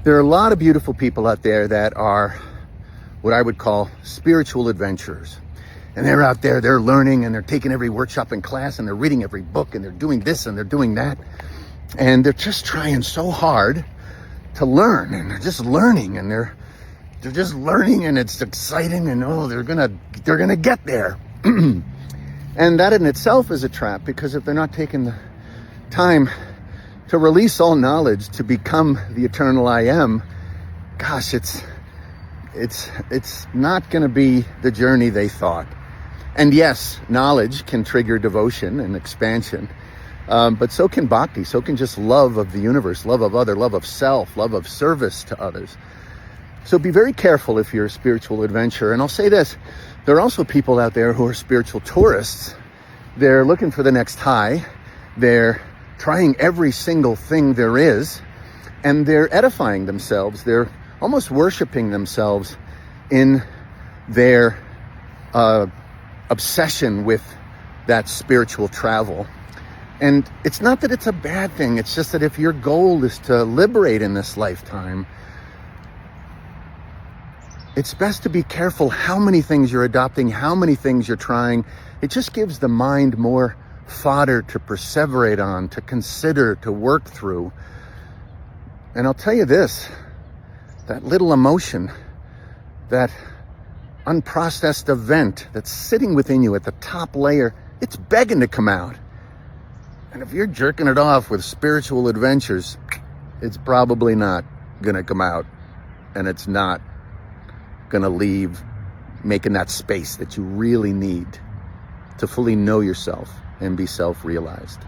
There are a lot of beautiful people out there that are what I would call spiritual adventurers. And they're out there, they're learning, and they're taking every workshop and class, and they're reading every book, and they're doing this and they're doing that. And they're just trying so hard to learn, and they're just learning, and they're just learning, and it's exciting, and they're gonna get there. And that in itself is a trap, because if they're not taking the time to release all knowledge to become the eternal I am, gosh, it's not going to be the journey they thought. And yes, knowledge can trigger devotion and expansion, but so can bhakti, so can just love of the universe, love of other, love of self, love of service to others. So be very careful if you're a spiritual adventurer. And I'll say this, there are also people out there who are spiritual tourists. They're looking for the next high. They're trying every single thing there is, and they're edifying themselves. They're almost worshiping themselves in their obsession with that spiritual travel. And it's not that it's a bad thing. It's just that if your goal is to liberate in this lifetime, it's best to be careful how many things you're adopting, how many things you're trying. It just gives the mind more fodder to perseverate on, to consider, to work through. And I'll tell you this, that little emotion, that unprocessed event that's sitting within you at the top layer, it's begging to come out. And if you're jerking it off with spiritual adventures, it's probably not going to come out, and it's not going to leave making that space that you really need to fully know yourself and be self-realized.